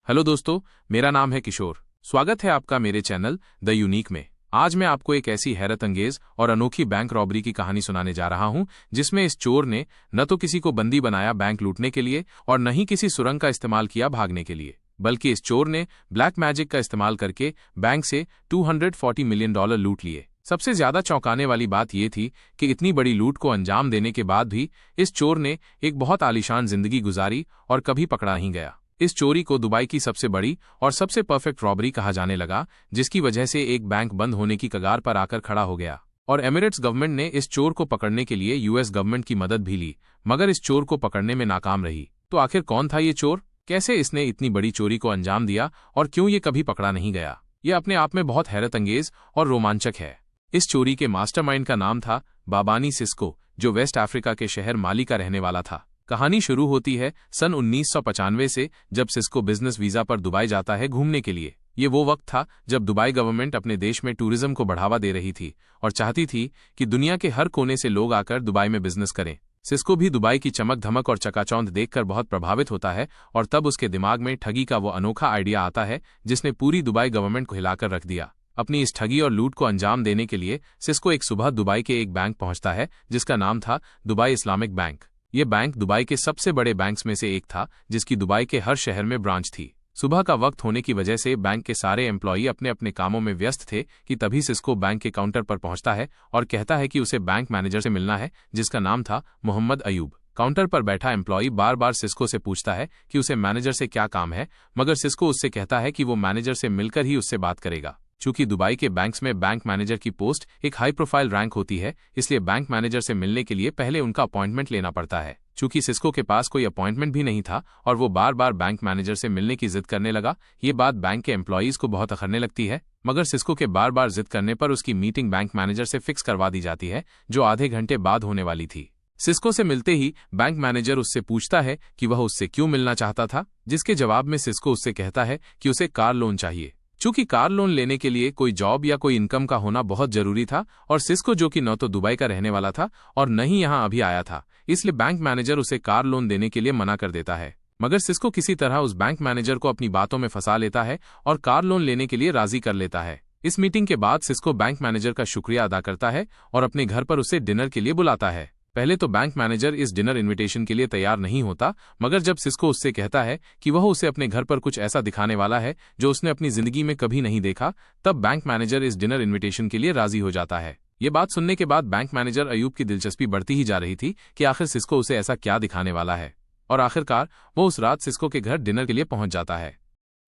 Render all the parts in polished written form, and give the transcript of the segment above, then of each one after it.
Hello दोस्तों, मेरा नाम है किशोर। स्वागत है आपका मेरे चैनल द यूनिक में। आज मैं आपको एक ऐसी हैरत अंगेज और अनोखी बैंक रॉबरी की कहानी सुनाने जा रहा हूं, जिसमें इस चोर ने न तो किसी को बंदी बनाया बैंक लूटने के लिए और न ही किसी सुरंग का इस्तेमाल किया भागने के लिए, बल्कि इस चोर ने ब्लैक मैजिक का इस्तेमाल करके बैंक से $240 मिलियन लूट लिए। सबसे ज्यादा चौंकाने वाली बात यह थी कि इतनी बड़ी लूट को अंजाम देने के बाद भी इस चोर ने एक बहुत आलीशान जिंदगी गुजारी और कभी पकड़ा नहीं गया। इस चोरी को दुबई की सबसे बड़ी और सबसे परफेक्ट रॉबरी कहा जाने लगा, जिसकी वजह से एक बैंक बंद होने की कगार पर आकर खड़ा हो गया। और एमिरेट्स गवर्नमेंट ने इस चोर को पकड़ने के लिए यूएस गवर्नमेंट की मदद भी ली, मगर इस चोर को पकड़ने में नाकाम रही। तो आखिर कौन था ये चोर, कैसे इसने इतनी बड़ी चोरी को अंजाम दिया और क्यों ये कभी पकड़ा नहीं गया? ये अपने आप में बहुत हैरत अंगेज और रोमांचक है। इस चोरी के मास्टरमाइंड का नाम था बाबानी सिस्को, जो वेस्ट अफ्रीका के शहर माली का रहने वाला था। कहानी शुरू होती है सन 1995 से, जब सिस्को बिजनेस वीजा पर दुबई जाता है घूमने के लिए। ये वो वक्त था जब दुबई गवर्नमेंट अपने देश में टूरिज्म को बढ़ावा दे रही थी और चाहती थी कि दुनिया के हर कोने से लोग आकर दुबई में बिजनेस करें। सिस्को भी दुबई की चमक धमक और चकाचौंध देखकर बहुत प्रभावित होता है और तब उसके दिमाग में ठगी का वो अनोखा आइडिया आता है जिसने पूरी दुबई गवर्नमेंट को हिलाकर रख दिया। अपनी इस ठगी और लूट को अंजाम देने के लिए सिस्को एक सुबह दुबई के एक बैंक पहुंचता है, जिसका नाम था दुबई इस्लामिक बैंक। ये बैंक दुबई के सबसे बड़े बैंक्स में से एक था, जिसकी दुबई के हर शहर में ब्रांच थी। सुबह का वक्त होने की वजह से बैंक के सारे एम्प्लॉई अपने अपने कामों में व्यस्त थे कि तभी सिस्को बैंक के काउंटर पर पहुंचता है और कहता है कि उसे बैंक मैनेजर से मिलना है, जिसका नाम था मोहम्मद अयूब। काउंटर पर बैठा एम्प्लॉई बार बार सिस्को से पूछता है कि उसे मैनेजर से क्या काम है, मगर सिस्को उससे कहता है कि वो मैनेजर से मिलकर ही उससे बात करेगा। चूंकि दुबई के बैंक्स में बैंक मैनेजर की पोस्ट एक हाई प्रोफाइल रैंक होती है, इसलिए बैंक मैनेजर से मिलने के लिए पहले उनका अपॉइंटमेंट लेना पड़ता है। चूंकि सिस्को के पास कोई अपॉइंटमेंट भी नहीं था और वो बार बार बैंक मैनेजर से मिलने की जिद करने लगा, ये बात बैंक के एम्प्लॉईज को बहुत अखरने लगती है। मगर सिस्को के बार बार जिद करने पर उसकी मीटिंग बैंक मैनेजर से फिक्स करवा दी जाती है, जो आधे घंटे बाद होने वाली थी। सिस्को से मिलते ही बैंक मैनेजर उससे पूछता है कि वह उससे क्यों मिलना चाहता था, जिसके जवाब में सिस्को उससे कहता है कि उसे कार लोन चाहिए। चूंकि कार लोन लेने के लिए कोई जॉब या कोई इनकम का होना बहुत जरूरी था और सिस्को, जो कि न तो दुबई का रहने वाला था और न ही यहां अभी आया था, इसलिए बैंक मैनेजर उसे कार लोन देने के लिए मना कर देता है। मगर सिस्को किसी तरह उस बैंक मैनेजर को अपनी बातों में फंसा लेता है और कार लोन लेने के लिए राजी कर लेता है। इस मीटिंग के बाद सिस्को बैंक मैनेजर का शुक्रिया अदा करता है और अपने घर पर उसे डिनर के लिए बुलाता है। पहले तो बैंक मैनेजर इस डिनर इनविटेशन के लिए तैयार नहीं होता, मगर जब सिस्को उससे कहता है कि वह उसे अपने घर पर कुछ ऐसा दिखाने वाला है जो उसने अपनी जिंदगी में कभी नहीं देखा, तब बैंक मैनेजर इस डिनर इनविटेशन के लिए राजी हो जाता है। ये बात सुनने के बाद बैंक मैनेजर अयूब की दिलचस्पी बढ़ती ही जा रही थी कि आखिर सिस्को उसे ऐसा क्या दिखाने वाला है, और आखिरकार वो उस रात सिस्को के घर डिनर के लिए पहुंच जाता है।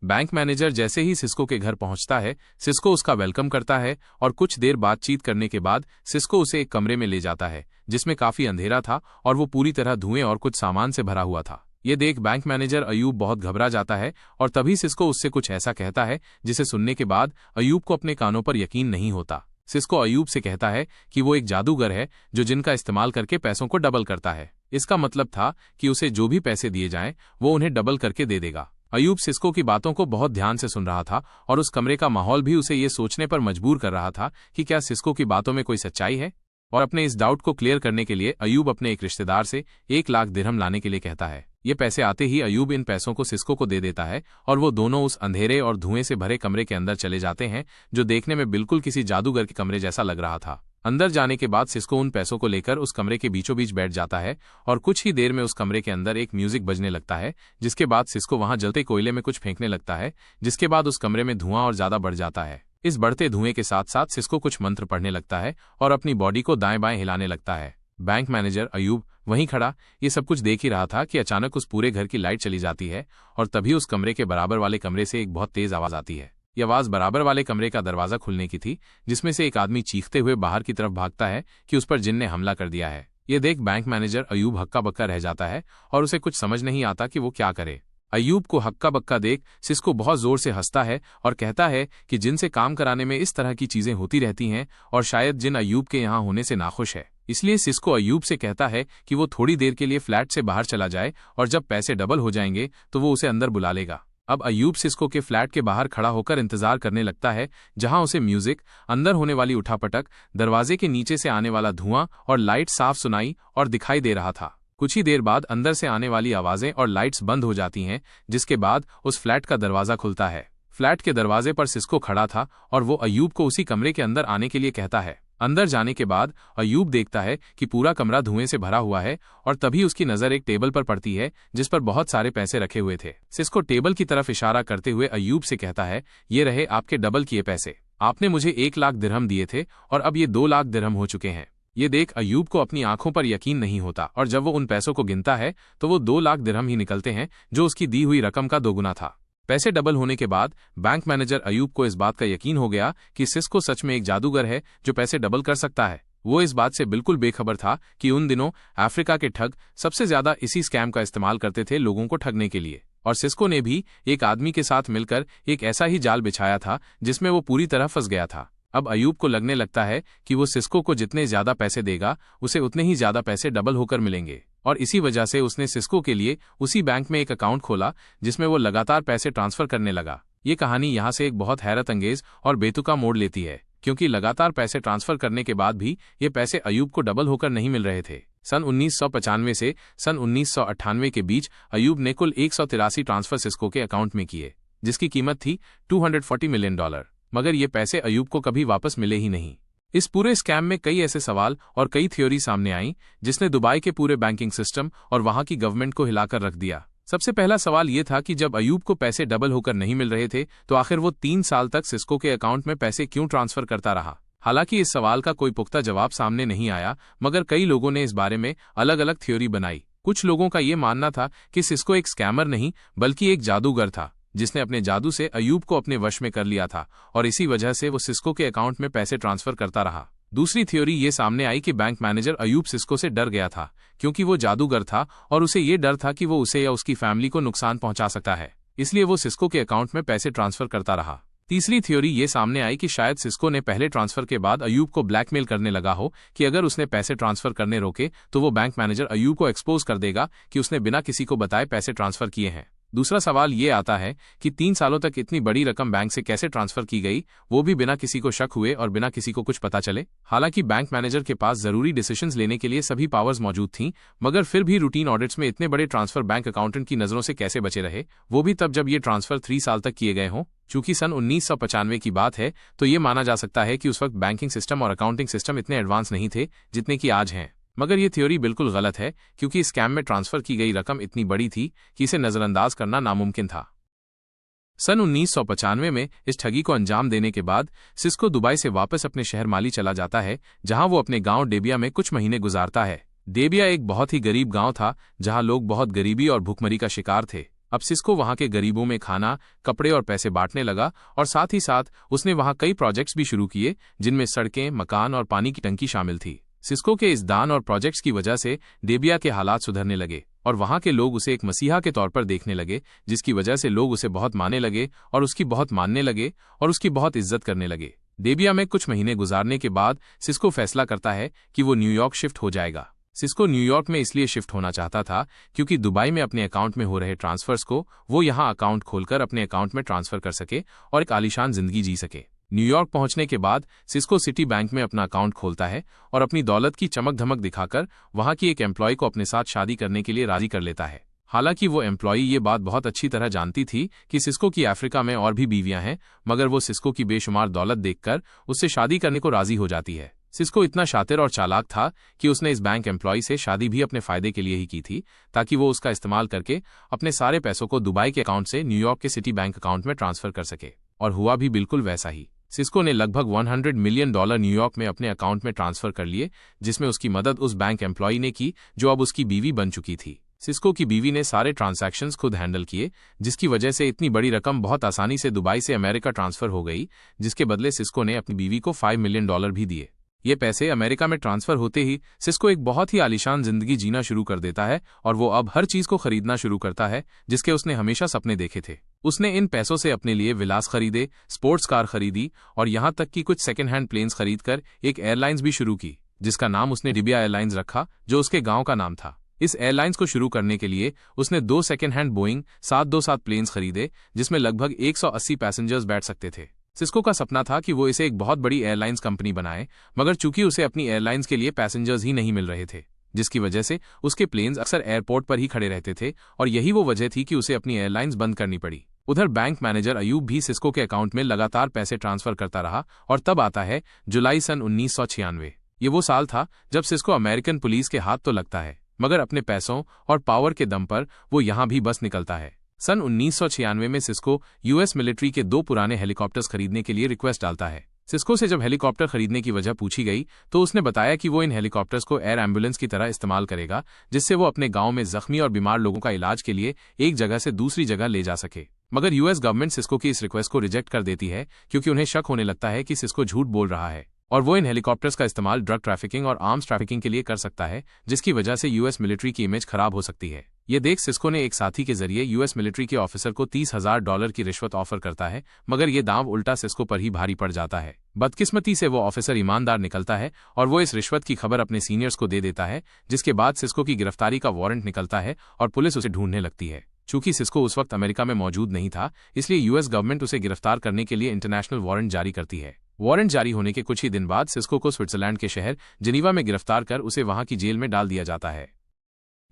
बैंक मैनेजर जैसे ही सिस्को के घर पहुंचता है, सिस्को उसका वेलकम करता है और कुछ देर बातचीत करने के बाद सिस्को उसे एक कमरे में ले जाता है, जिसमें काफी अंधेरा था और वो पूरी तरह धुएं और कुछ सामान से भरा हुआ था। ये देख बैंक मैनेजर अयूब बहुत घबरा जाता है और तभी सिस्को उससे कुछ ऐसा कहता है जिसे सुनने के बाद अयूब को अपने कानों पर यकीन नहीं होता। सिस्को अयूब से कहता है कि वो एक जादूगर है जो जिनका इस्तेमाल करके पैसों को डबल करता है। इसका मतलब था कि उसे जो भी पैसे दिए जाएं वो उन्हें डबल करके दे देगा। अयूब सिस्को की बातों को बहुत ध्यान से सुन रहा था और उस कमरे का माहौल भी उसे ये सोचने पर मजबूर कर रहा था कि क्या सिस्को की बातों में कोई सच्चाई है। और अपने इस डाउट को क्लियर करने के लिए अयूब अपने एक रिश्तेदार से 1 लाख दिरहम लाने के लिए कहता है। ये पैसे आते ही अयूब इन पैसों को सिस्को को दे देता है और वो दोनों उस अंधेरे और धुएं से भरे कमरे के अंदर चले जाते हैं, जो देखने में बिल्कुल किसी जादूगर के कमरे जैसा लग रहा था। अंदर जाने के बाद सिस्को उन पैसों को लेकर उस कमरे के बीचों बीच बैठ जाता है और कुछ ही देर में उस कमरे के अंदर एक म्यूजिक बजने लगता है, जिसके बाद सिस्को वहां जलते कोयले में कुछ फेंकने लगता है, जिसके बाद उस कमरे में धुआं और ज्यादा बढ़ जाता है। इस बढ़ते धुएं के साथ साथ सिस्को कुछ मंत्र पढ़ने लगता है और अपनी बॉडी को दाएं बाएं हिलाने लगता है। बैंक मैनेजर अयूब वहीं खड़ा ये सब कुछ देख ही रहा था कि अचानक उस पूरे घर की लाइट चली जाती है और तभी उस कमरे के बराबर वाले कमरे से एक बहुत तेज आवाज आती है। यह आवाज बराबर वाले कमरे का दरवाजा खुलने की थी, जिसमें से एक आदमी चीखते हुए बाहर की तरफ भागता है कि उस पर जिन ने हमला कर दिया है। ये देख बैंक मैनेजर अयूब हक्का बक्का रह जाता है और उसे कुछ समझ नहीं आता कि वो क्या करे। अयूब को हक्का बक्का देख सिस्को बहुत जोर से हंसता है और कहता है कि जिनसे काम कराने में इस तरह की चीजें होती रहती हैं और शायद जिन अयूब के यहाँ होने से नाखुश है, इसलिए सिस्को अयूब से कहता है कि वो थोड़ी देर के लिए फ्लैट से बाहर चला जाए और जब पैसे डबल हो जाएंगे तो वो उसे अंदर बुला लेगा। अब अयूब सिस्को के फ्लैट के बाहर खड़ा होकर इंतजार करने लगता है, जहां उसे म्यूजिक, अंदर होने वाली उठापटक, दरवाजे के नीचे से आने वाला धुआं और लाइट साफ सुनाई और दिखाई दे रहा था। कुछ ही देर बाद अंदर से आने वाली आवाजें और लाइट्स बंद हो जाती हैं, जिसके बाद उस फ्लैट का दरवाजा खुलता है। फ्लैट के दरवाजे पर सिस्को खड़ा था और वो अयूब को उसी कमरे के अंदर आने के लिए कहता है। अंदर जाने के बाद अयूब देखता है कि पूरा कमरा धुएं से भरा हुआ है और तभी उसकी नजर एक टेबल पर पड़ती है जिस पर बहुत सारे पैसे रखे हुए थे। सिस्को टेबल की तरफ इशारा करते हुए अयूब से कहता है, ये रहे आपके डबल किए पैसे। आपने मुझे 1 लाख दिरहम दिए थे और अब ये 2 लाख दिरहम हो चुके हैं। ये देख अयूब को अपनी आंखों पर यकीन नहीं होता और जब वो उन पैसों को गिनता है तो वो 2 लाख दिरहम ही निकलते हैं, जो उसकी दी हुई रकम का दोगुना था। पैसे डबल होने के बाद बैंक मैनेजर अयूब को इस बात का यकीन हो गया कि सिस्को सच में एक जादूगर है जो पैसे डबल कर सकता है। वो इस बात से बिल्कुल बेखबर था कि उन दिनों अफ्रीका के ठग सबसे ज्यादा इसी स्कैम का इस्तेमाल करते थे लोगों को ठगने के लिए, और सिस्को ने भी एक आदमी के साथ मिलकर एक ऐसा ही जाल बिछाया था जिसमें वो पूरी तरह फंस गया था। अब अयूब को लगने लगता है कि वो सिस्को को जितने ज्यादा पैसे देगा उसे उतने ही ज्यादा पैसे डबल होकर मिलेंगे, और इसी वजह से उसने सिस्को के लिए उसी बैंक में एक अकाउंट खोला जिसमें वो लगातार पैसे ट्रांसफर करने लगा। ये कहानी यहाँ से एक बहुत हैरत अंगेज और बेतुका मोड़ लेती है, क्योंकि लगातार पैसे ट्रांसफर करने के बाद भी ये पैसे अयूब को डबल होकर नहीं मिल रहे थे। सन 1995 से सन 1998 के बीच अयूब ने कुल 183 ट्रांसफर सिस्को के अकाउंट में किए, जिसकी कीमत थी $240 मिलियन, मगर ये पैसे अयूब को कभी वापस मिले ही नहीं। इस पूरे स्कैम में कई ऐसे सवाल और कई थ्योरी सामने आई जिसने दुबई के पूरे बैंकिंग सिस्टम और वहां की गवर्नमेंट को हिलाकर रख दिया। सबसे पहला सवाल ये था कि जब अयूब को पैसे डबल होकर नहीं मिल रहे थे तो आखिर वो 3 साल तक सिस्को के अकाउंट में पैसे क्यों ट्रांसफर करता रहा। हालांकि इस सवाल का कोई पुख्ता जवाब सामने नहीं आया, मगर कई लोगों ने इस बारे में अलग अलग थ्योरी बनाई। कुछ लोगों का ये मानना था कि सिस्को एक स्कैमर नहीं बल्कि एक जादूगर था जिसने अपने जादू से अयूब को अपने वश में कर लिया था और इसी वजह से वो सिस्को के अकाउंट में पैसे ट्रांसफर करता रहा। दूसरी थ्योरी ये सामने आई कि बैंक मैनेजर अयूब सिस्को से डर गया था क्योंकि वो जादूगर था और उसे ये डर था कि वो उसे या उसकी फैमिली को नुकसान पहुंचा सकता है, इसलिए वो सिस्को के अकाउंट में पैसे ट्रांसफर करता रहा। तीसरी थ्योरी ये सामने आई कि शायद सिस्को ने पहले ट्रांसफर के बाद अयूब को ब्लैकमेल करने लगा हो कि अगर उसने पैसे ट्रांसफर करने रोके तो वो बैंक मैनेजर अयूब को एक्सपोज कर देगा कि उसने बिना किसी को बताए पैसे ट्रांसफर किए हैं। दूसरा सवाल ये आता है कि 3 सालों तक इतनी बड़ी रकम बैंक से कैसे ट्रांसफर की गई, वो भी बिना किसी को शक हुए और बिना किसी को कुछ पता चले। हालांकि बैंक मैनेजर के पास जरूरी डिसीजंस लेने के लिए सभी पावर्स मौजूद थीं, मगर फिर भी रूटीन ऑडिट्स में इतने बड़े ट्रांसफर बैंक अकाउंटेंट की नजरों से कैसे बचे रहे, वो भी तब जब ये ट्रांसफर 3 साल तक किए गए हों। चूंकि सन 1995 की बात है तो ये माना जा सकता है कि उस वक्त बैंकिंग सिस्टम और अकाउंटिंग सिस्टम इतने एडवांस नहीं थे जितने कि आज हैं। मगर ये थ्योरी बिल्कुल गलत है क्योंकि स्कैम में ट्रांसफर की गई रकम इतनी बड़ी थी कि इसे नजरअंदाज करना नामुमकिन था। सन 1995 में इस ठगी को अंजाम देने के बाद सिस्को दुबई से वापस अपने शहर माली चला जाता है, जहां वो अपने गांव डेबिया में कुछ महीने गुजारता है। डेबिया एक बहुत ही गरीब गांव था जहां लोग बहुत गरीबी और भूखमरी का शिकार थे। अब सिस्को वहां के गरीबों में खाना, कपड़े और पैसे बांटने लगा और साथ ही साथ उसने वहां कई प्रोजेक्ट्स भी शुरू किए जिनमें सड़कें, मकान और पानी की टंकी शामिल थी। सिस्को के इस दान और प्रोजेक्ट्स की वजह से डेबिया के हालात सुधरने लगे और वहां के लोग उसे एक मसीहा के तौर पर देखने लगे, जिसकी वजह से लोग उसे बहुत मानने लगे और उसकी बहुत मानने लगे और उसकी बहुत इज्जत करने लगे। डेबिया में कुछ महीने गुजारने के बाद सिस्को फैसला करता है कि वो न्यूयॉर्क शिफ्ट हो जाएगा। सिस्को न्यूयॉर्क में इसलिए शिफ्ट होना चाहता था क्योंकि दुबई में अपने अकाउंट में हो रहे ट्रांसफर्स को वो यहाँ अकाउंट खोलकर अपने अकाउंट में ट्रांसफर कर सके और एक आलीशान जिंदगी जी सके। न्यूयॉर्क पहुंचने के बाद सिस्को सिटी बैंक में अपना अकाउंट खोलता है और अपनी दौलत की चमक धमक दिखाकर वहां की एक एम्प्लॉय को अपने साथ शादी करने के लिए राजी कर लेता है। हालांकि वो एम्प्लॉय ये बात बहुत अच्छी तरह जानती थी कि सिस्को की अफ्रीका में और भी बीवियां हैं, मगर वो सिस्को की बेशुमार दौलत देखकर उससे शादी करने को राजी हो जाती है। सिस्को इतना शातिर और चालाक था कि उसने इस बैंक एम्प्लॉय से शादी भी अपने फायदे के लिए ही की थी, ताकि वो उसका इस्तेमाल करके अपने सारे पैसों को दुबई के अकाउंट से न्यूयॉर्क के सिटी बैंक अकाउंट में ट्रांसफर कर सके। और हुआ भी बिल्कुल वैसा ही। सिस्को ने लगभग $100 मिलियन न्यूयॉर्क में अपने अकाउंट में ट्रांसफर कर लिए, जिसमें उसकी मदद उस बैंक एम्प्लॉय ने की जो अब उसकी बीवी बन चुकी थी। सिस्को की बीवी ने सारे ट्रांजैक्शंस खुद हैंडल किए, जिसकी वजह से इतनी बड़ी रकम बहुत आसानी से दुबई से अमेरिका ट्रांसफर हो गई, जिसके बदले सिस्को ने अपनी बीवी को $5 मिलियन भी दिए। ये पैसे अमेरिका में ट्रांसफर होते ही सिस्को एक बहुत ही आलीशान जिंदगी जीना शुरू कर देता है और वो अब हर चीज को खरीदना शुरू करता है जिसके उसने हमेशा सपने देखे थे। उसने इन पैसों से अपने लिए विलास खरीदे, स्पोर्ट्स कार खरीदी और यहाँ तक कि कुछ सेकेंड हैंड प्लेन्स खरीदकर एक एयरलाइंस भी शुरू की, जिसका नाम उसने डेबिया एयरलाइंस रखा, जो उसके गांव का नाम था। इस एयरलाइंस को शुरू करने के लिए उसने 2 सेकेंड हैंड बोइंग 727 प्लेन्स खरीदे, जिसमें लगभग 180 पैसेंजर्स बैठ सकते थे। सिस्को का सपना था कि वो इसे एक बहुत बड़ी एयरलाइंस कंपनी बनाए, मगर चूंकि उसे अपनी एयरलाइंस के लिए पैसेंजर्स ही नहीं मिल रहे थे, जिसकी वजह से उसके प्लेन्स अक्सर एयरपोर्ट पर ही खड़े रहते थे और यही वो वजह थी कि उसे अपनी एयरलाइंस बंद करनी पड़ी। उधर बैंक मैनेजर अयूब भी सिस्को के अकाउंट में लगातार पैसे ट्रांसफर करता रहा और तब आता है जुलाई सन 1996। ये वो साल था जब सिस्को अमेरिकन पुलिस के हाथ तो लगता है, मगर अपने पैसों और पावर के दम पर वो यहां भी बस निकलता है। सन 1996 में सिस्को यूएस मिलिट्री के 2 पुराने हेलीकॉप्टर्स खरीदने के लिए रिक्वेस्ट डालता है। सिस्को से जब हेलीकॉप्टर खरीदने की वजह पूछी गई तो उसने बताया कि वो इन हेलीकॉप्टर्स को एयर एम्बुलेंस की तरह इस्तेमाल करेगा, जिससे वो अपने गांव में जख्मी और बीमार लोगों का इलाज के लिए एक जगह से दूसरी जगह ले जा सके। मगर यूएस गवर्नमेंट सिस्को की इस रिक्वेस्ट को रिजेक्ट कर देती है क्योंकि उन्हें शक होने लगता है कि सिस्को झूठ बोल रहा है और वो इन हेलीकॉप्टर्स का इस्तेमाल ड्रग ट्रैफिकिंग और आर्म्स ट्रैफिकिंग के लिए कर सकता है, जिसकी वजह से यूएस मिलिट्री की इमेज खराब हो सकती है। ये देख सिस्को ने एक साथी के जरिए यूएस मिलिट्री के ऑफिसर को $30,000 की रिश्वत ऑफर करता है, मगर ये दांव उल्टा सिस्को पर ही भारी पड़ जाता है। बदकिस्मती से वो ऑफिसर ईमानदार निकलता है और वो इस रिश्वत की खबर अपने सीनियर्स को दे देता है, जिसके बाद सिस्को की गिरफ्तारी का वारंट निकलता है और पुलिस उसे ढूंढने लगती है। चूंकि सिस्को उस वक्त अमेरिका में मौजूद नहीं था, इसलिए यूएस गवर्नमेंट उसे गिरफ्तार करने के लिए इंटरनेशनल वारंट जारी करती है। वारंट जारी होने के कुछ ही दिन बाद सिस्को को स्विट्जरलैंड के शहर जिनीवा में गिरफ्तार कर उसे वहां की जेल में डाल दिया जाता है।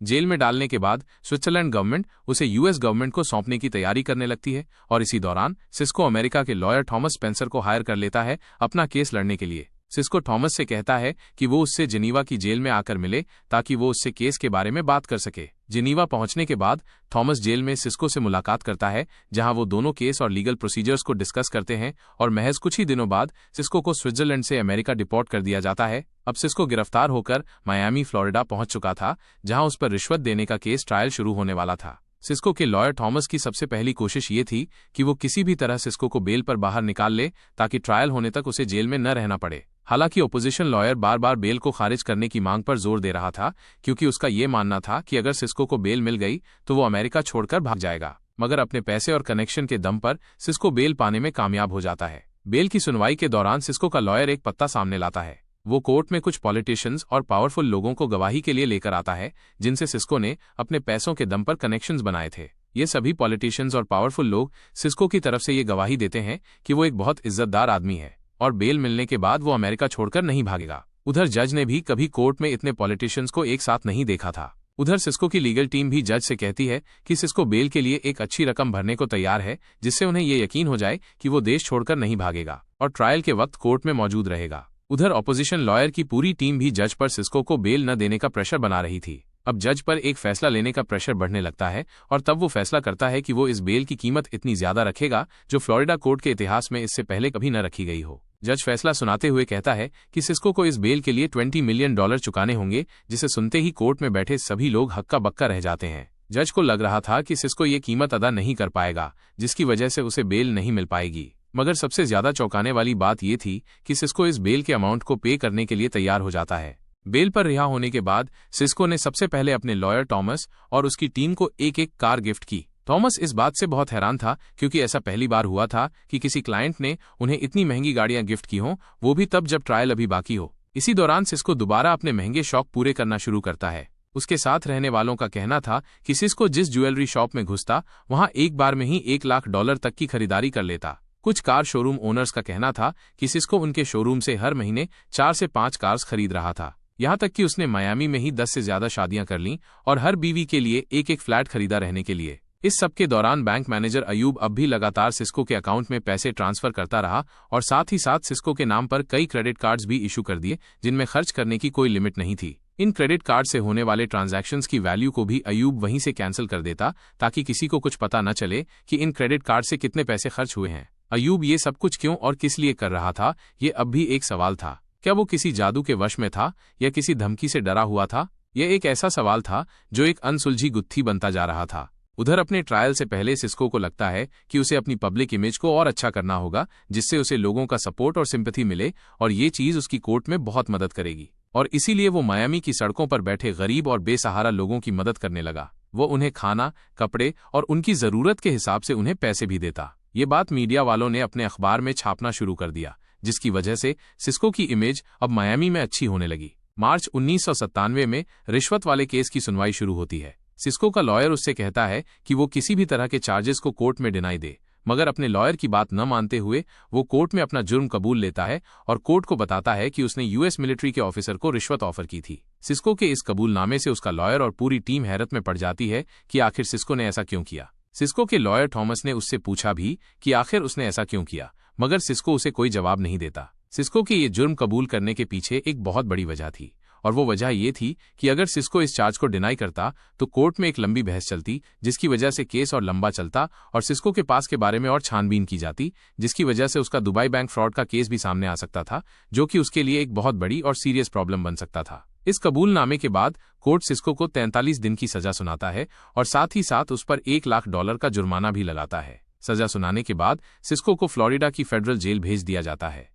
जेल में डालने के बाद स्विट्जरलैंड गवर्नमेंट उसे यूएस गवर्नमेंट को सौंपने की तैयारी करने लगती है और इसी दौरान सिस्को अमेरिका के लॉयर थॉमस स्पेंसर को हायर कर लेता है अपना केस लड़ने के लिए। सिस्को थॉमस से कहता है कि वो उससे जिनीवा की जेल में आकर मिले ताकि वो उससे केस के बारे में बात कर सके। जिनीवा पहुंचने के बाद थॉमस जेल में सिस्को से मुलाकात करता है, जहां वो दोनों केस और लीगल प्रोसीजर्स को डिस्कस करते हैं और महज कुछ ही दिनों बाद सिस्को को स्विट्जरलैंड से अमेरिका डिपोर्ट कर दिया जाता है। अब सिस्को गिरफ्तार होकर मायामी फ्लोरिडा पहुंच चुका था, जहां उस पर रिश्वत देने का केस ट्रायल शुरू होने वाला था। सिस्को के लॉयर थॉमस की सबसे पहली कोशिश ये थी कि वो किसी भी तरह सिस्को को बेल पर बाहर निकाल ले ताकि ट्रायल होने तक उसे जेल में न रहना पड़े। हालांकि ओपोजिशन लॉयर बार बार बेल को खारिज करने की मांग पर जोर दे रहा था, क्योंकि उसका ये मानना था कि अगर सिस्को को बेल मिल गई तो वो अमेरिका छोड़कर भाग जाएगा। मगर अपने पैसे और कनेक्शन के दम पर सिस्को बेल पाने में कामयाब हो जाता है। बेल की सुनवाई के दौरान सिस्को का लॉयर एक पत्ता सामने लाता है। वो कोर्ट में कुछ पॉलिटिशियंस और पावरफुल लोगों को गवाही के लिए लेकर आता है, जिनसे सिस्को ने अपने पैसों के दम पर कनेक्शंस बनाए थे। ये सभी पॉलिटिशियंस और पावरफुल लोग सिस्को की तरफ से ये गवाही देते हैं कि वो एक बहुत इज्जतदार आदमी है और बेल मिलने के बाद वो अमेरिका छोड़कर नहीं भागेगा। उधर जज ने भी कभी कोर्ट में इतने पॉलिटिशियंस को एक साथ नहीं देखा था। उधर सिस्को की लीगल टीम भी जज से कहती है कि सिस्को बेल के लिए एक अच्छी रकम भरने को तैयार है, जिससे उन्हें ये यकीन हो जाए कि वो देश छोड़कर नहीं भागेगा और ट्रायल के वक्त कोर्ट में मौजूद रहेगा। उधर ऑपोजिशन लॉयर की पूरी टीम भी जज पर सिस्को को बेल न देने का प्रेशर बना रही थी। अब जज पर एक फैसला लेने का प्रेशर बढ़ने लगता है और तब वो फैसला करता है कि वो इस बेल की कीमत इतनी ज्यादा रखेगा जो फ्लोरिडा कोर्ट के इतिहास में इससे पहले कभी न रखी गई हो। जज फैसला सुनाते हुए कहता है कि सिस्को को इस बेल के लिए $20 मिलियन चुकाने होंगे, जिसे सुनते ही कोर्ट में बैठे सभी लोग हक्का बक्का रह जाते हैं। जज को लग रहा था कि सिस्को ये कीमत अदा नहीं कर पाएगा, जिसकी वजह से उसे बेल नहीं मिल पाएगी। मगर सबसे ज्यादा चौंकाने वाली बात यह थी कि सिस्को इस बेल के अमाउंट को पे करने के लिए तैयार हो जाता है। बेल पर रिहा होने के बाद सिस्को ने सबसे पहले अपने लॉयर थॉमस और उसकी टीम को एक एक कार गिफ्ट की। थॉमस इस बात से बहुत हैरान था, क्योंकि ऐसा पहली बार हुआ था कि किसी क्लाइंट ने उन्हें इतनी महंगी गाड़ियां गिफ्ट की हों, वो भी तब जब ट्रायल अभी बाकी हो। इसी दौरान सिस्को दोबारा अपने महंगे शौक पूरे करना शुरू करता है। उसके साथ रहने वालों का कहना था कि सिस्को जिस ज्वेलरी शॉप में घुसता वहां एक बार में ही $1 लाख तक की खरीदारी कर लेता। कुछ कार शोरूम ओनर्स का कहना था कि सिस्को उनके शोरूम से हर महीने 4 से 5 कार्स खरीद रहा था। यहाँ तक कि उसने मायामी में ही 10 से ज्यादा शादियां कर लीं और हर बीवी के लिए एक एक फ्लैट खरीदा रहने के लिए। इस सब के दौरान बैंक मैनेजर अयूब अब भी लगातार सिस्को के अकाउंट में पैसे ट्रांसफर करता रहा और साथ ही साथ सिस्को के नाम पर कई क्रेडिट कार्ड्स भी इशू कर दिए, जिनमें खर्च करने की कोई लिमिट नहीं थी। इन क्रेडिट कार्ड से होने वाले ट्रांजैक्शंस की वैल्यू को भी अयूब वहीं से कैंसिल कर देता, ताकि किसी को कुछ पता न चले कि इन क्रेडिट कार्ड से कितने पैसे खर्च हुए हैं। अयूब ये सब कुछ क्यों और किस लिए कर रहा था, ये अब भी एक सवाल था। क्या वो किसी जादू के वश में था या किसी धमकी से डरा हुआ था? यह एक ऐसा सवाल था जो एक अनसुलझी गुत्थी बनता जा रहा था। उधर अपने ट्रायल से पहले सिस्को को लगता है कि उसे अपनी पब्लिक इमेज को और अच्छा करना होगा, जिससे उसे लोगों का सपोर्ट और सिंपैथी मिले, और ये चीज उसकी कोर्ट में बहुत मदद करेगी। और इसीलिए वो मायामी की सड़कों पर बैठे गरीब और बेसहारा लोगों की मदद करने लगा। वो उन्हें खाना, कपड़े और उनकी जरूरत के हिसाब से उन्हें पैसे भी देता। ये बात मीडिया वालों ने अपने अखबार में छापना शुरू कर दिया, जिसकी वजह से सिस्को की इमेज अब मायामी में अच्छी होने लगी। मार्च 1997 में रिश्वत वाले केस की सुनवाई शुरू होती है। सिस्को का लॉयर उससे कहता है कि वो किसी भी तरह के चार्जेस को कोर्ट में डिनाई दे, मगर अपने लॉयर की बात न मानते हुए वो कोर्ट में अपना जुर्म कबूल लेता है और कोर्ट को बताता है कि उसने यूएस मिलिट्री के ऑफिसर को रिश्वत ऑफर की थी। सिस्को के इस कबूलनामे से उसका लॉयर और पूरी टीम हैरत में पड़ जाती है कि आखिर सिस्को ने ऐसा क्यों किया। सिस्को के लॉयर थॉमस ने उससे पूछा भी कि आखिर उसने ऐसा क्यों किया, मगर सिस्को उसे कोई जवाब नहीं देता। सिस्को के ये जुर्म कबूल करने के पीछे एक बहुत बड़ी वजह थी, और वो वजह ये थी कि अगर सिस्को इस चार्ज को डिनाई करता तो कोर्ट में एक लंबी बहस चलती, जिसकी वजह से केस और लंबा चलता और सिस्को के पास के बारे में और छानबीन की जाती, जिसकी वजह से उसका दुबई बैंक फ्रॉड का केस भी सामने आ सकता था, जो कि उसके लिए एक बहुत बड़ी और सीरियस प्रॉब्लम बन सकता था। इस कबूलनामे के बाद कोर्ट सिस्को को 43 दिन की सजा सुनाता है और साथ ही साथ उस पर $1 लाख का जुर्माना भी लगाता है। सजा सुनाने के बाद सिस्को को फ्लोरिडा की फेडरल जेल भेज दिया जाता है।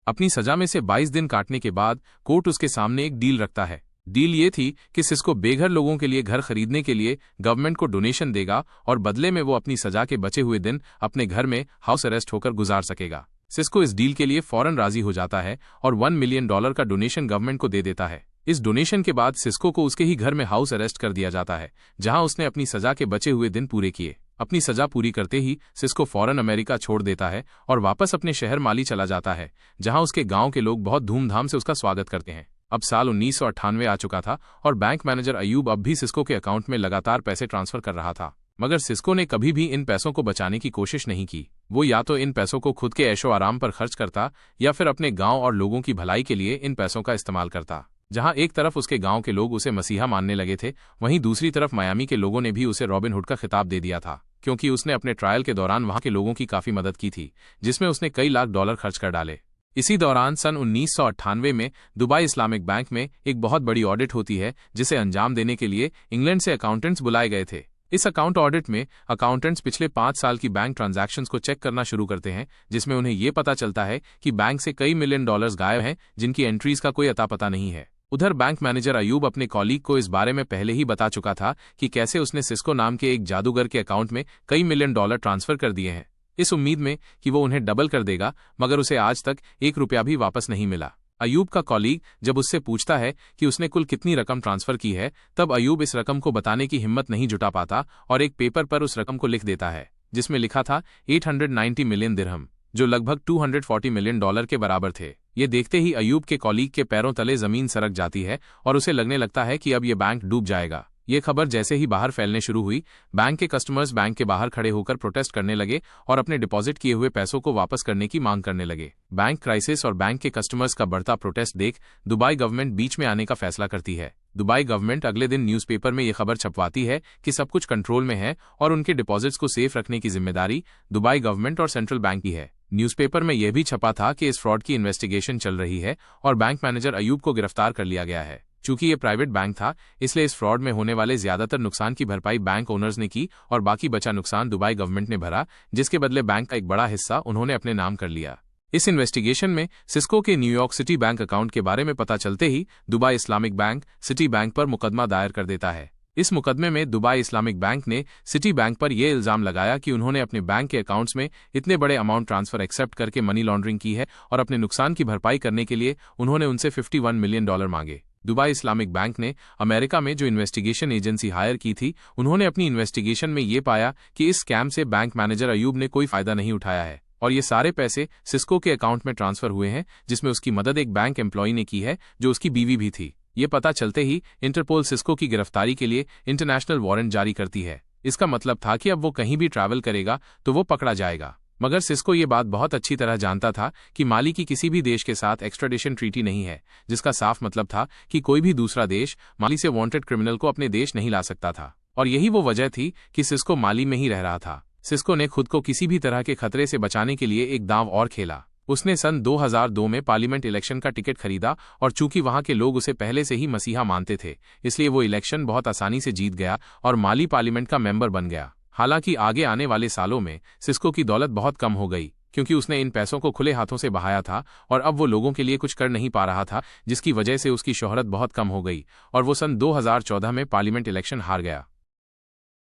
अपनी सजा में से 22 दिन काटने के बाद कोर्ट उसके सामने एक डील रखता है। डील ये थी कि सिस्को बेघर लोगों के लिए घर खरीदने के लिए गवर्नमेंट को डोनेशन देगा और बदले में वो अपनी सजा के बचे हुए दिन अपने घर में हाउस अरेस्ट होकर गुजार सकेगा। सिस्को इस डील के लिए फौरन राजी हो जाता है और $1 मिलियन का डोनेशन गवर्नमेंट को दे देता है। इस डोनेशन के बाद सिस्को को उसके ही घर में हाउस अरेस्ट कर दिया जाता है, जहां उसने अपनी सजा के बचे हुए दिन पूरे किए। अपनी सजा पूरी करते ही सिस्को फौरन अमेरिका छोड़ देता है और वापस अपने शहर माली चला जाता है, जहां उसके गांव के लोग बहुत धूमधाम से उसका स्वागत करते हैं। अब साल 1998 आ चुका था और बैंक मैनेजर अयूब अब भी सिस्को के अकाउंट में लगातार पैसे ट्रांसफर कर रहा था, मगर सिस्को ने कभी भी इन पैसों को बचाने की कोशिश नहीं की। वो या तो इन पैसों को खुद के ऐशो आराम पर खर्च करता या फिर अपने गांव और लोगों की भलाई के लिए इन पैसों का इस्तेमाल करता। जहां एक तरफ उसके गांव के लोग उसे मसीहा मानने लगे थे, वहीं दूसरी तरफ मियामी के लोगों ने भी उसे रॉबिन हुड का खिताब दे दिया था, क्योंकि उसने अपने ट्रायल के दौरान वहां के लोगों की काफी मदद की थी, जिसमें उसने कई लाख डॉलर खर्च कर डाले। इसी दौरान सन 1998 में दुबई इस्लामिक बैंक में एक बहुत बड़ी ऑडिट होती है, जिसे अंजाम देने के लिए इंग्लैंड से अकाउंटेंट्स बुलाए गए थे। इस अकाउंट ऑडिट में अकाउंटेंट्स पिछले 5 साल की बैंक ट्रांजैक्शंस को चेक करना शुरू करते हैं, जिसमें उन्हें ये पता चलता है कि बैंक से कई $मिलियन गायब हैं, जिनकी एंट्रीज का कोई अता पता नहीं है। उधर बैंक मैनेजर अयूब अपने कॉलीग को इस बारे में पहले ही बता चुका था कि कैसे उसने सिस्को नाम के एक जादूगर के अकाउंट में कई $मिलियन ट्रांसफर कर दिए हैं, इस उम्मीद में कि वो उन्हें डबल कर देगा, मगर उसे आज तक $1 भी वापस नहीं मिला। अयूब का कॉलीग जब उससे पूछता है कि उसने कुल कितनी रकम ट्रांसफर की है, तब अयूब इस रकम को बताने की हिम्मत नहीं जुटा पाता और एक पेपर पर उस रकम को लिख देता है, जिसमें लिखा था 890 मिलियन दिरहम, जो लगभग $240 मिलियन के बराबर थे। ये देखते ही अयूब के कॉलीग के पैरों तले जमीन सरक जाती है और उसे लगने लगता है कि अब ये बैंक डूब जाएगा। ये खबर जैसे ही बाहर फैलने शुरू हुई, बैंक के कस्टमर्स बैंक के बाहर खड़े होकर प्रोटेस्ट करने लगे और अपने डिपॉजिट किए हुए पैसों को वापस करने की मांग करने लगे। बैंक क्राइसिस और बैंक के कस्टमर्स का बढ़ता प्रोटेस्ट देख दुबई गवर्नमेंट बीच में आने का फैसला करती है। दुबई गवर्नमेंट अगले दिन न्यूज़पेपर में ये खबर छपवाती है कि सब कुछ कंट्रोल में है और उनके डिपॉजिट्स को सेफ रखने की जिम्मेदारी दुबई गवर्नमेंट और सेंट्रल बैंक की है। न्यूज़पेपर में यह भी छपा था कि इस फ्रॉड की इन्वेस्टिगेशन चल रही है और बैंक मैनेजर अयूब को गिरफ्तार कर लिया गया है। चूंकि ये प्राइवेट बैंक था, इसलिए इस फ्रॉड में होने वाले ज्यादातर नुकसान की भरपाई बैंक ओनर्स ने की और बाकी बचा नुकसान दुबई गवर्नमेंट ने भरा, जिसके बदले बैंक का एक बड़ा हिस्सा उन्होंने अपने नाम कर लिया। इस इन्वेस्टिगेशन में सिस्को के न्यूयॉर्क सिटी बैंक अकाउंट के बारे में पता चलते ही Dubai Islamic bank Citibank पर मुकदमा दायर कर देता है। इस मुकदमे में दुबई इस्लामिक बैंक ने सिटी बैंक पर यह इल्जाम लगाया कि उन्होंने अपने बैंक के अकाउंट्स में इतने बड़े अमाउंट ट्रांसफर एक्सेप्ट करके मनी लॉन्ड्रिंग की है और अपने नुकसान की भरपाई करने के लिए उन्होंने उनसे $51 मिलियन मांगे। दुबई इस्लामिक बैंक ने अमेरिका में जो इन्वेस्टिगेशन एजेंसी हायर की थी, उन्होंने अपनी इन्वेस्टिगेशन में ये पाया कि इस स्कैम से बैंक मैनेजर अयूब ने कोई फायदा नहीं उठाया है और ये सारे पैसे सिस्को के अकाउंट में ट्रांसफर हुए हैं, जिसमें उसकी मदद एक बैंक एम्प्लॉई ने की है जो उसकी बीवी भी थी। ये पता चलते ही इंटरपोल सिस्को की गिरफ्तारी के लिए इंटरनेशनल वारंट जारी करती है। इसका मतलब था कि अब वो कहीं भी ट्रैवल करेगा तो वो पकड़ा जाएगा। मगर सिस्को ये बात बहुत अच्छी तरह जानता था कि माली की किसी भी देश के साथ एक्स्ट्राडिशन ट्रीटी नहीं है, जिसका साफ मतलब था कि कोई भी दूसरा देश माली से वांटेड क्रिमिनल को अपने देश नहीं ला सकता था। और यही वो वजह थी कि सिस्को माली में ही रह रहा था। सिस्को ने खुद को किसी भी तरह के खतरे से बचाने के लिए एक दांव और खेला। उसने सन 2002 में पार्लियामेंट इलेक्शन का टिकट खरीदा और चूंकि वहां के लोग उसे पहले से ही मसीहा मानते थे, इसलिए वो इलेक्शन बहुत आसानी से जीत गया और माली पार्लियामेंट का मेंबर बन गया। हालांकि आगे आने वाले सालों में सिस्को की दौलत बहुत कम हो गई, क्योंकि उसने इन पैसों को खुले हाथों से बहाया था और अब वो लोगों के लिए कुछ कर नहीं पा रहा था, जिसकी वजह से उसकी शोहरत बहुत कम हो गई और वो सन 2014 में पार्लियामेंट इलेक्शन हार गया।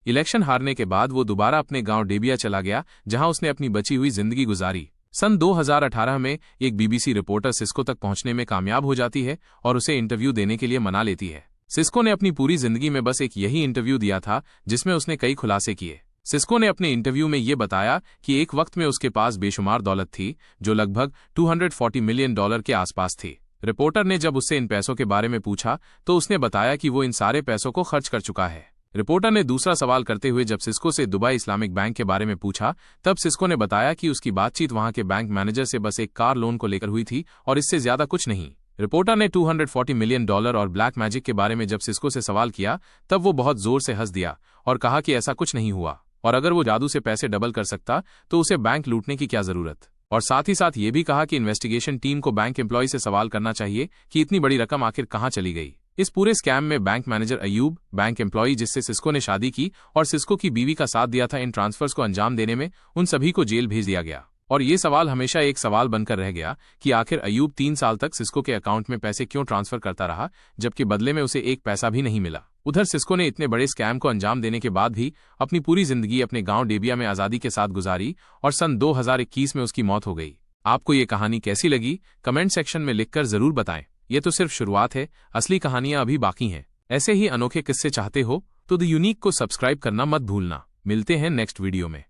इलेक्शन हारने के बाद वो दोबारा अपने गांव डेबिया चला गया, जहां उसने अपनी बची हुई जिंदगी गुजारी। सन 2018 में एक बीबीसी रिपोर्टर सिस्को तक पहुंचने में कामयाब हो जाती है और उसे इंटरव्यू देने के लिए मना लेती है। सिस्को ने अपनी पूरी जिंदगी में बस एक यही इंटरव्यू दिया था, जिसमें उसने कई खुलासे किए। सिस्को ने अपने इंटरव्यू में ये बताया कि एक वक्त में उसके पास बेशुमार दौलत थी जो लगभग $240 मिलियन के आसपास थी। रिपोर्टर ने जब उससे इन पैसों के बारे में पूछा तो उसने बताया कि वो इन सारे पैसों को खर्च कर चुका है। रिपोर्टर ने दूसरा सवाल करते हुए जब सिस्को से दुबई इस्लामिक बैंक के बारे में पूछा तब सिस्को ने बताया कि उसकी बातचीत वहां के बैंक मैनेजर से बस एक कार लोन को लेकर हुई थी और इससे ज्यादा कुछ नहीं। रिपोर्टर ने $240 मिलियन और ब्लैक मैजिक के बारे में जब सिस्को से सवाल किया तब वो बहुत जोर से हंस दिया और कहा कि ऐसा कुछ नहीं हुआ और अगर वो जादू से पैसे डबल कर सकता तो उसे बैंक लूटने की क्या जरूरत। और साथ ही साथ ये भी कहा कि इन्वेस्टिगेशन टीम को बैंक एम्प्लॉय से सवाल करना चाहिए कि इतनी बड़ी रकम आखिर कहां चली गई। इस पूरे स्कैम में bank manager Ayub, bank employee जिससे सिस्को ने शादी की और सिस्को की बीवी का साथ दिया था इन ट्रांसफर्स को अंजाम देने में, उन सभी को जेल भेज दिया गया। और ये सवाल हमेशा एक सवाल बनकर रह गया कि आखिर अयूब 3 साल तक सिस्को के अकाउंट में पैसे क्यों ट्रांसफर करता रहा जबकि बदले में उसे एक पैसा भी नहीं मिला। उधर सिस्को ने इतने बड़े स्कैम को अंजाम देने के बाद भी अपनी पूरी जिंदगी अपने गांव डेबिया में आजादी के साथ गुजारी और सन 2021 में उसकी मौत हो गई। आपको ये कहानी कैसी लगी कमेंट सेक्शन में लिखकर जरूर बताएं। ये तो सिर्फ शुरुआत है, असली कहानियां अभी बाकी हैं। ऐसे ही अनोखे किस्से चाहते हो तो द यूनिक को सब्सक्राइब करना मत भूलना। मिलते हैं नेक्स्ट वीडियो में।